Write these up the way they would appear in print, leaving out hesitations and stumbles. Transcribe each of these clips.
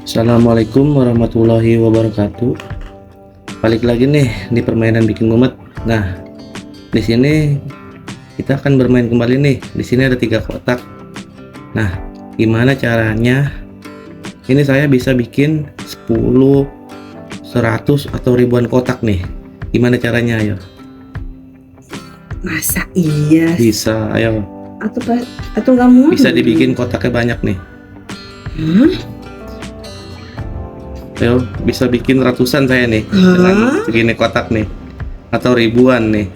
Assalamualaikum warahmatullahi wabarakatuh. Balik lagi nih di permainan bikin mumet. Nah, di sini kita akan bermain kembali nih. Di sini ada 3 kotak. Nah, gimana caranya? Ini saya bisa bikin 10, 100 atau ribuan kotak nih. Gimana caranya? Ayo. Masa iya? Bisa, ayo. Atau nggak mau? Bisa dibikin kotaknya banyak nih. Ayo, bisa bikin ratusan saya nih dengan segini kotak nih, atau ribuan nih.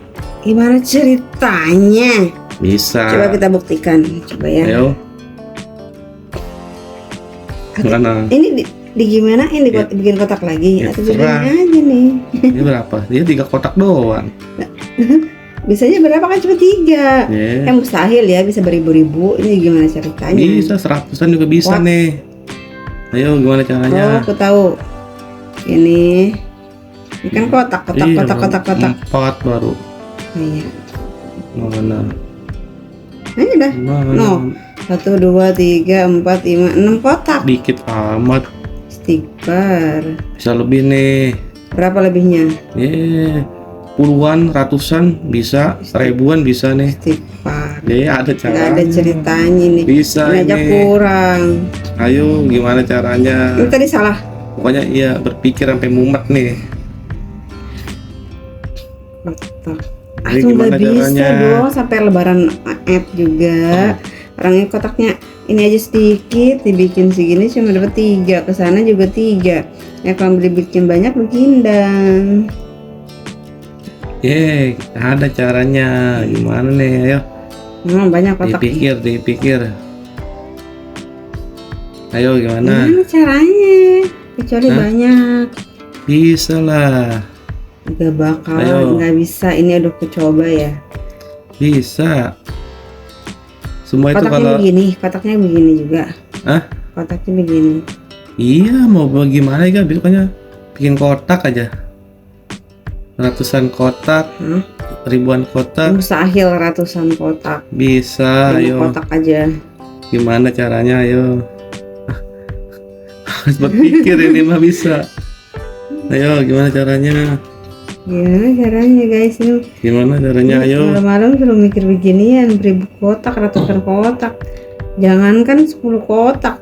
Gimana ceritanya? Bisa. Coba kita buktikan. Coba ya. Ayo. Mana? Ini di gimana? Ini Ya. bikin kotak lagi? Ya, Atau terserah. bikin aja nih? Ini berapa? Dia 3 kotak doang. Bisanya berapa kan? Cuma 3. Ya. Mustahil ya bisa beribu-ribu. Ini gimana ceritanya? Bisa 100-an juga bisa. Wah. Nih. Ayo, gimana Oh, caranya? aku tahu. Ini kan kotak. Iya, 4 kotak. baru. Iya. Mana? Ini dah. Mana? No. 1, 2, 3, 4, 5, 6 kotak. Dikit amat. Stiker. Bisa lebih nih. Berapa lebihnya? Puluhan, ratusan bisa, ribuan bisa nih. Stiker. Ada Nggak cara. ada ceritanya nih. Bisa Ini aja ini. kurang. Ayo, gimana caranya? Ini tadi salah. Pokoknya iya, berpikir sampai mumet nih. Kotak. Ini Aku gimana nggak bisa caranya? dong sampai lebaran app juga. Orangnya kotaknya ini aja sedikit, dibikin segini cuma dapat 3, kesana juga 3. Ya kalau dibikin banyak begindang. Ada caranya. Gimana nih? Ayo, Banyak kotak. dipikir. Ayo, gimana? Gimana caranya? Kecuali Hah? banyak. Bisa lah. Gak bakal, Ayo. nggak bisa. Ini udah coba ya. Bisa. Semua itu Kotaknya kalau kotaknya begini juga. Hah? Kotaknya begini. Iya, mau bagaimana ya? Pokoknya bikin kotak aja. Ratusan kotak, ribuan kotak. Mustahil ratusan kotak. Bisa, 5 ayo. kotak aja. Gimana caranya? Ayo. Harus berpikir ini mah bisa. Ayo, gimana caranya? Gimana caranya guys ini? Gimana caranya? Ayo. Malam-malam suruh mikir beginian, 1000 kotak, ratusan kotak. Jangankan 10 kotak,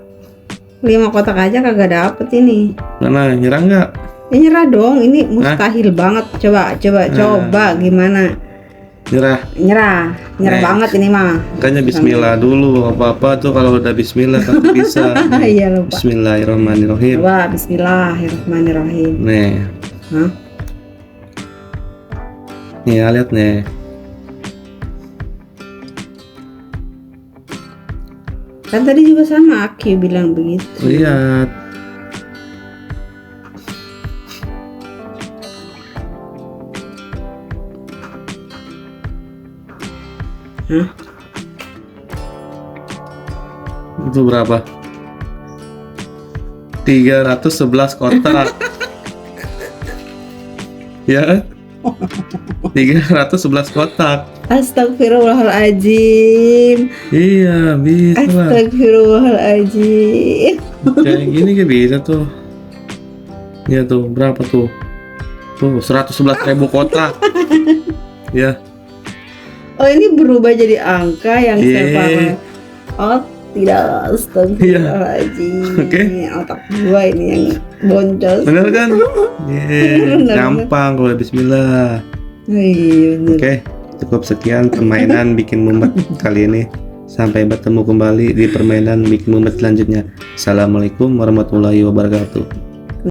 5 kotak aja kagak dapet ini. Mana, nyerah nggak? Ya nyerah dong, ini mustahil banget. Coba gimana? Nyerah banget ini mah. Makanya bismillah dulu. Apa-apa tuh kalau udah bismillah kan bisa. Iya lupa. Bismillahirrahmanirrahim. Coba bismillahirrahmanirrahim. Nih. Hah? Nih, lihat nih. Kan tadi juga sama Aki bilang begitu. Lihat. Hah? Itu berapa? 311 kotak. Ya. 311 kotak. Astagfirullahaladzim. Iya, bisa lah. Astagfirullahaladzim. Kayak gini kan bisa tuh. Ya tuh, berapa tuh? Tuh, 111.000 kotak. Ya. Oh ini berubah jadi angka yang Iya. separah. Oh tidak, astagfirullahaladzim. Oke. Otak gua ini yang boncos. Bener kan? Bener. Gampang kalau bismillah. Iya bener. Oke, cukup sekian permainan bikin mumet kali ini. Sampai bertemu kembali di permainan bikin mumet selanjutnya. Assalamualaikum warahmatullahi wabarakatuh.